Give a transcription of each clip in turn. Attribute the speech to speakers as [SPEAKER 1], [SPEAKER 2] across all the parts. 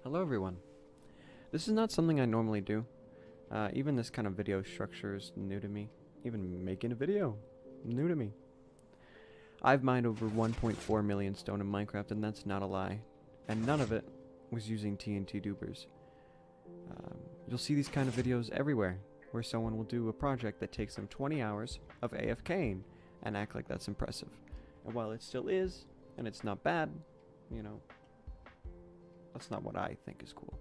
[SPEAKER 1] Hello everyone. This is not something I normally do. Even this kind of video structure is new to me. Even making a video, new to me. I've mined over 1.4 million stone in Minecraft, and that's not a lie. And none of it was using TNT dupers. You'll see these kind of videos everywhere, where someone will do a project that takes them 20 hours of AFKing and act like that's impressive. And while it still is, and it's not bad, you know, that's not what I think is cool.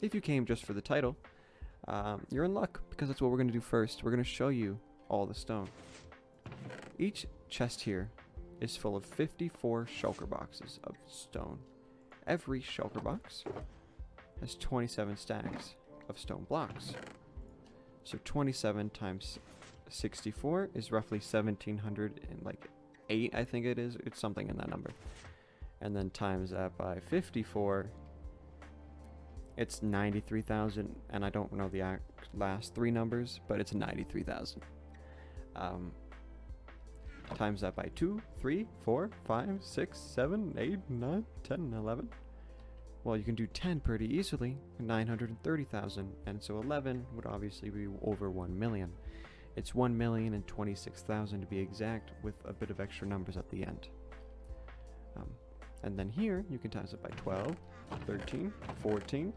[SPEAKER 1] If you came just for the title, you're in luck, because that's what we're going to do first. We're going to show you all the stone. Each chest here is full of 54 shulker boxes of stone. Every shulker box has 27 stacks of stone blocks. So 27 times 64 is roughly 1708, I think it is. It's something in that number. And then times that by 54, it's 93,000, and I don't know the last three numbers, but it's 93,000. Times that by 2, 3, 4, 5, 6, 7, 8, 9, 10, 11. Well, you can do 10 pretty easily, 930,000, and so 11 would obviously be over 1 million. It's 1,026,000 to be exact, with a bit of extra numbers at the end. And then here, you can times it by 12, 13, 14,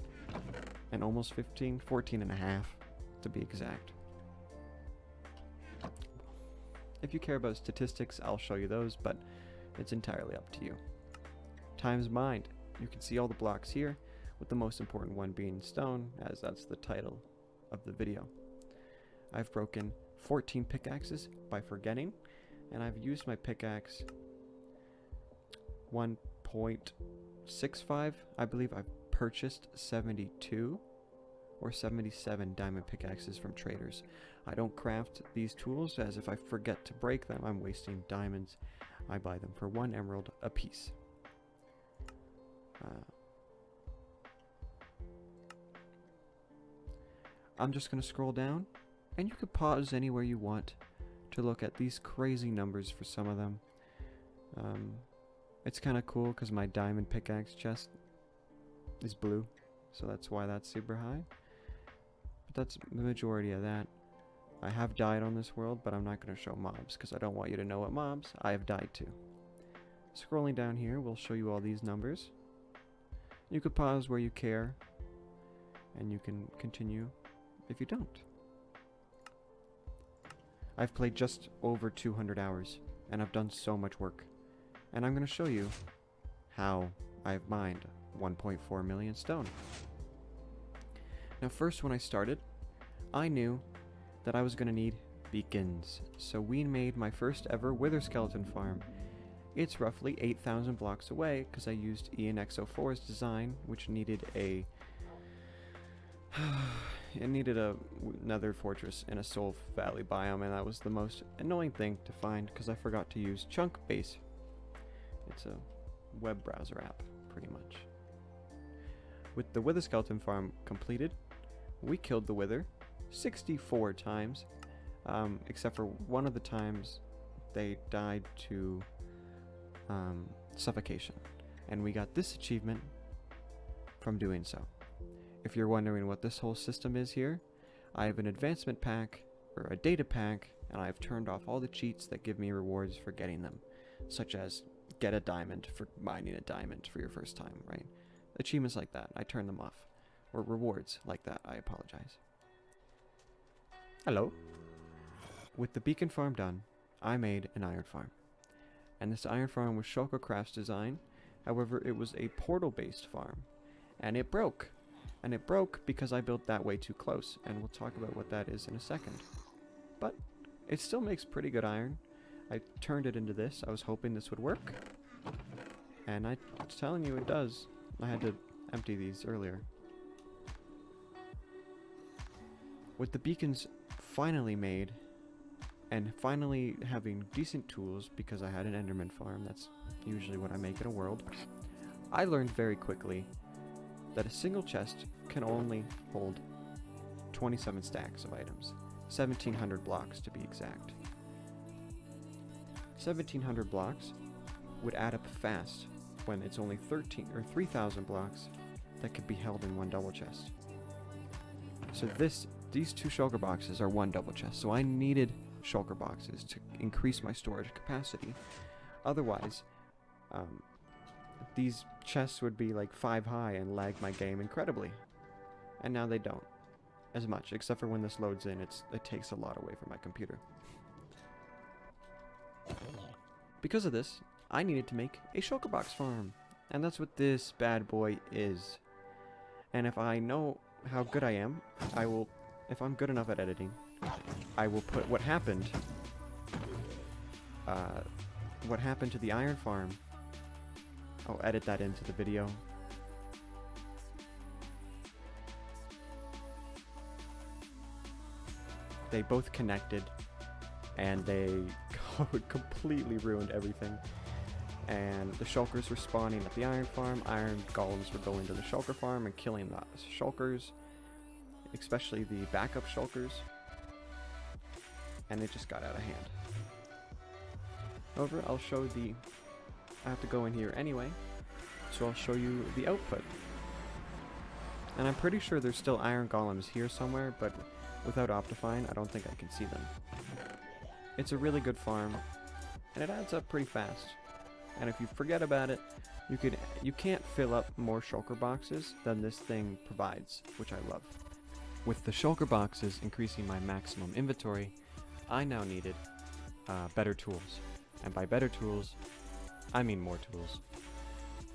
[SPEAKER 1] and almost 15, 14 and a half to be exact. If you care about statistics, I'll show you those, but it's entirely up to you. Times mined. You can see all the blocks here, with the most important one being stone, as that's the title of the video. I've broken 14 pickaxes by forgetting, and I've used my pickaxe 1.65. I believe I've purchased 72 or 77 diamond pickaxes from traders. I don't craft these tools, as if I forget to break them, I'm wasting diamonds. I buy them for 1 emerald a piece. I'm just going to scroll down, and you could pause anywhere you want to look at these crazy numbers for some of them. It's kind of cool because my diamond pickaxe chest is blue, so that's why that's super high. But that's the majority of that. I have died on this world, but I'm not going to show mobs because I don't want you to know what mobs I have died to. Scrolling down here will show you all these numbers. You could pause where you care, and you can continue if you don't. I've played just over 200 hours, and I've done so much work. And I'm going to show you how I've mined 1.4 million stone. Now first, when I started, I knew that I was going to need beacons. So we made my first ever wither skeleton farm. It's roughly 8,000 blocks away because I used ENX04's design, which needed a nether fortress in a Soul Valley biome, and that was the most annoying thing to find because I forgot to use Chunk Base. It's a web browser app, pretty much. With the wither skeleton farm completed, we killed the wither 64 times, except for one of the times they died to suffocation, and we got this achievement from doing so. If you're wondering what this whole system is here, I have an advancement pack, or a data pack, and I've turned off all the cheats that give me rewards for getting them, such as get a diamond for mining a diamond for your first time, right? Achievements like that, I turn them off. Or rewards like that, I apologize. Hello. With the beacon farm done, I made an iron farm. And this iron farm was Shulker Craft's design. However, it was a portal-based farm. And it broke. And it broke because I built that way too close, and we'll talk about what that is in a second. But it still makes pretty good iron. I turned it into this. I was hoping this would work. And I'm telling you, it does. I had to empty these earlier. With the beacons finally made, and finally having decent tools, because I had an Enderman farm, that's usually what I make in a world, I learned very quickly that a single chest can only hold 27 stacks of items. 1,700 blocks to be exact. 1,700 blocks would add up fast when it's only 13 or 3,000 blocks that could be held in one double chest. So these two shulker boxes are one double chest, so I needed shulker boxes to increase my storage capacity. Otherwise, these chests would be like 5 high and lag my game incredibly. And now they don't as much, except for when this loads in, it takes a lot away from my computer. Because of this, I needed to make a shulker box farm, and that's what this bad boy is. And if I know how good I am, I will, if I'm good enough at editing, I will put what happened to the iron farm. I'll edit that into the video. They both connected, and they completely ruined everything. And the shulkers were spawning at the iron farm. Iron golems were going to the shulker farm and killing the shulkers, especially the backup shulkers. And it just got out of hand. However, I'll show I have to go in here anyway, so I'll show you the output. And I'm pretty sure there's still iron golems here somewhere, but without Optifine, I don't think I can see them. It's a really good farm, and it adds up pretty fast. And if you forget about it, you can't fill up more shulker boxes than this thing provides, which I love. With the shulker boxes increasing my maximum inventory, I now needed better tools. And by better tools, I mean more tools.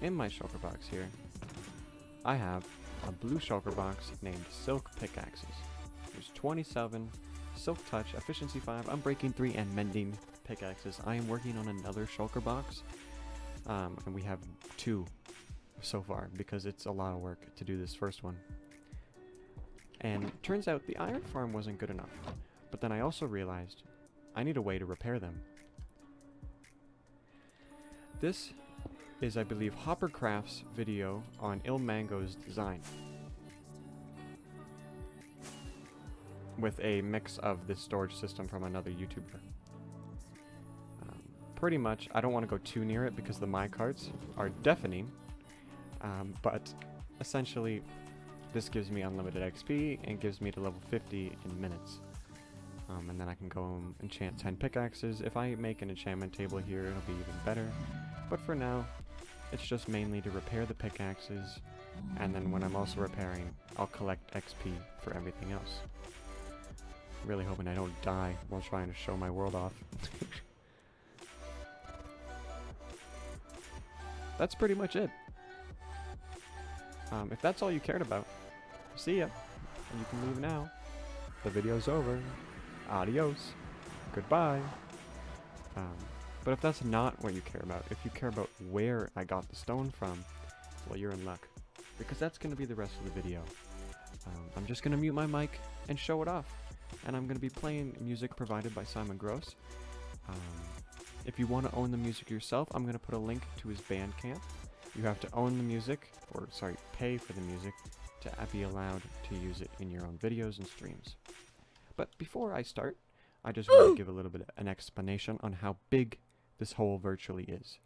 [SPEAKER 1] In my shulker box here, I have a blue shulker box named Silk Pickaxes. There's 27 Silk Touch, Efficiency 5, Unbreaking 3, and Mending pickaxes. I am working on another shulker box, and we have 2 so far because it's a lot of work to do this first one. And turns out the iron farm wasn't good enough, but then I also realized I need a way to repair them. This is, I believe, Hoppercraft's video on Ilmango's design, with a mix of this storage system from another YouTuber. Pretty much, I don't want to go too near it because the minecarts are deafening, but essentially this gives me unlimited XP and gives me to level 50 in minutes. And then I can go and enchant 10 pickaxes. If I make an enchantment table here, it'll be even better. But for now, it's just mainly to repair the pickaxes, and then when I'm also repairing, I'll collect XP for everything else. Really hoping I don't die while trying to show my world off. That's pretty much it. If that's all you cared about, see ya. And you can leave now. The video's over. Adios. Goodbye. But if that's not what you care about, if you care about where I got the stone from, well, you're in luck. Because that's going to be the rest of the video. I'm just going to mute my mic and show it off. And I'm going to be playing music provided by Simon Gross. If you want to own the music yourself, I'm going to put a link to his Bandcamp. You have to own the music, or sorry, pay for the music to be allowed to use it in your own videos and streams. But before I start, I just want to give a little bit of an explanation on how big this hole virtually is.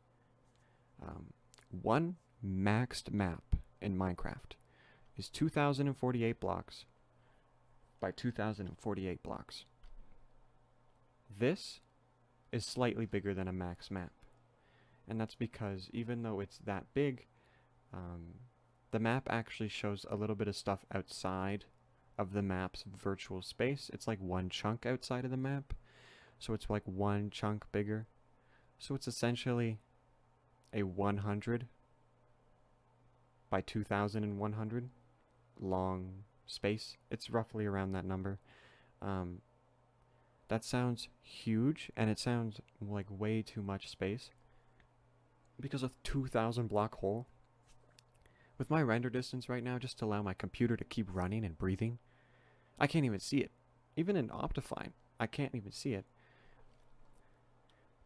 [SPEAKER 1] One maxed map in Minecraft is 2048 blocks by 2048 blocks. This is slightly bigger than a max map. And that's because even though it's that big, the map actually shows a little bit of stuff outside of the map's virtual space. It's like one chunk outside of the map. So it's like one chunk bigger. So it's essentially a 100 by 2100 long space. It's roughly around that number. That sounds huge, and it sounds like way too much space. Because of 2,000 block hole, with my render distance right now, just to allow my computer to keep running and breathing, I can't even see it. Even in Optifine, I can't even see it.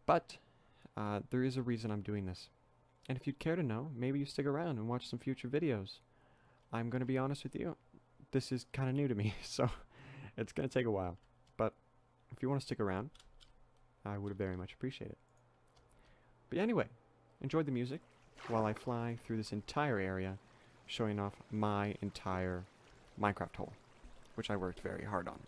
[SPEAKER 1] But there is a reason I'm doing this. And if you'd care to know, maybe you stick around and watch some future videos. I'm going to be honest with you, this is kind of new to me, so it's going to take a while. But if you want to stick around, I would very much appreciate it. But anyway, enjoy the music, while I fly through this entire area, showing off my entire Minecraft hole, which I worked very hard on.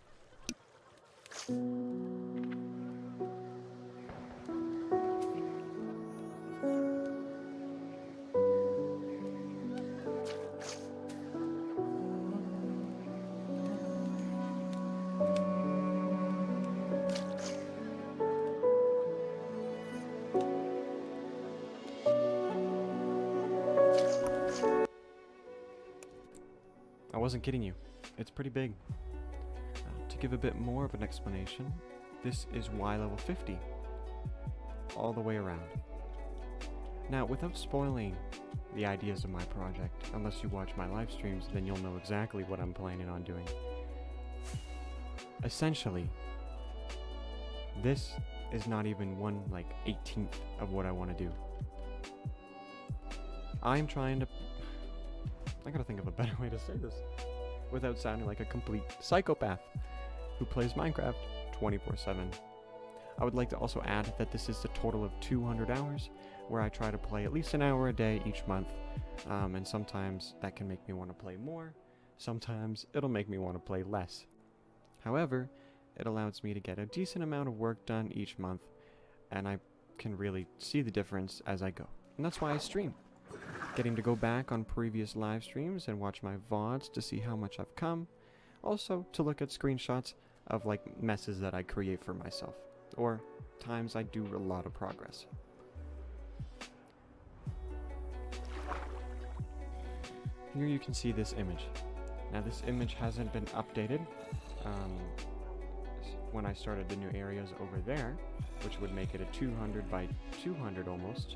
[SPEAKER 1] I wasn't kidding you. It's pretty big. To give a bit more of an explanation, this is Y level 50. All the way around. Now, without spoiling the ideas of my project, unless you watch my live streams, then you'll know exactly what I'm planning on doing. Essentially, this is not even 1/18th of what I want to do. I'm trying to... I gotta think of a better way to say this without sounding like a complete psychopath who plays Minecraft 24/7. I would like to also add that this is a total of 200 hours where I try to play at least an hour a day each month, and sometimes that can make me want to play more, sometimes it'll make me want to play less. However, it allows me to get a decent amount of work done each month, and I can really see the difference as I go. And that's why I stream. Getting to go back on previous live streams and watch my VODs to see how much I've come. Also, to look at screenshots of messes that I create for myself, or times I do a lot of progress. Here you can see this image. Now this image hasn't been updated when I started the new areas over there, which would make it a 200 by 200 almost.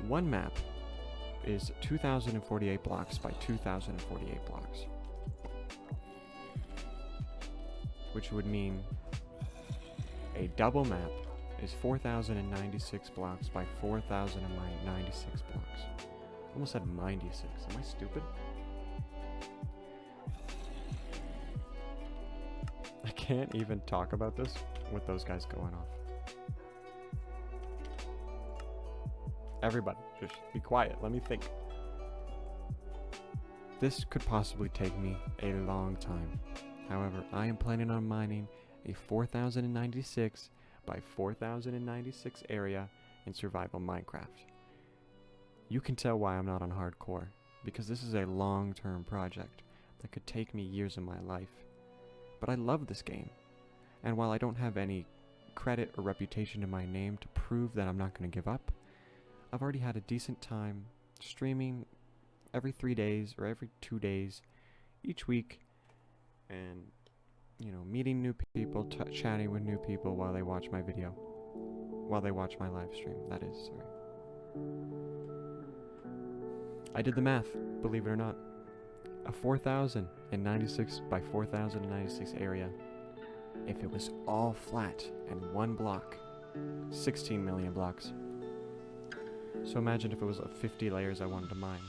[SPEAKER 1] One map is 2048 blocks by 2048 blocks, which would mean a double map is 4096 blocks by 4096 blocks. Almost said 96. Am I stupid? I can't even talk about this with those guys going off. Everybody, just be quiet. Let me think. This could possibly take me a long time. However, I am planning on mining a 4096 by 4096 area in survival Minecraft. You can tell why I'm not on hardcore, because this is a long-term project that could take me years of my life. But I love this game, and while I don't have any credit or reputation to my name to prove that I'm not going to give up, I've already had a decent time streaming every 3 days or every 2 days each week, and meeting new people, chatting with new people while they watch my video, while they watch my live stream, that is, sorry. I did the math, believe it or not. A 4096 by 4096 area, if it was all flat and one block, 16 million blocks. So imagine if it was 50 layers I wanted to mine.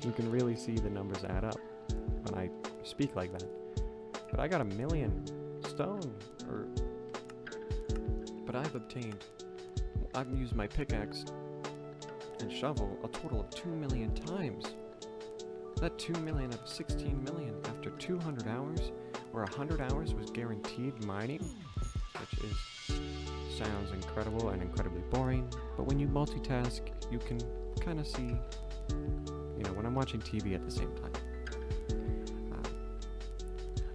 [SPEAKER 1] You can really see the numbers add up when I speak like that. But I got 1 million stone, but I've used my pickaxe and shovel a total of 2 million times. That 2 million of 16 million after 200 hours, where 100 hours was guaranteed mining, which sounds incredible and incredibly boring, but when you multitask, you can kind of see, when I'm watching TV at the same time.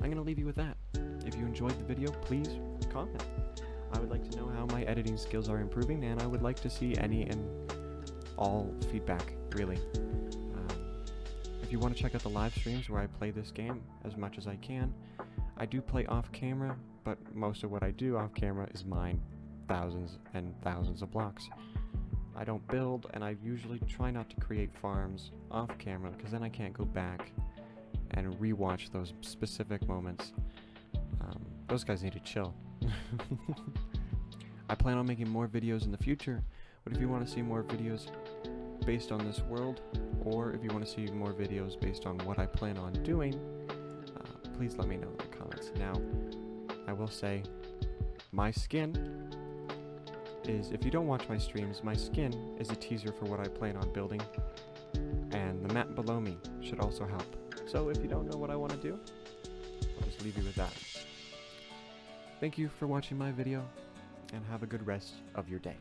[SPEAKER 1] I'm going to leave you with that. If you enjoyed the video, please comment. I would like to know how my editing skills are improving, and I would like to see any and all feedback, really. If you want to check out the live streams where I play this game as much as I can, I do play off camera, but most of what I do off camera is mine thousands and thousands of blocks. I don't build, and I usually try not to create farms off camera, because then I can't go back and rewatch those specific moments. Those guys need to chill. I plan on making more videos in the future, but if you want to see more videos based on this world, or if you want to see more videos based on what I plan on doing, please let me know in the comments. Now, I will say, my skin is if you don't watch my streams, my skin is a teaser for what I plan on building, and the map below me should also help. So if you don't know what I want to do, I'll just leave you with that. Thank you for watching my video, and have a good rest of your day.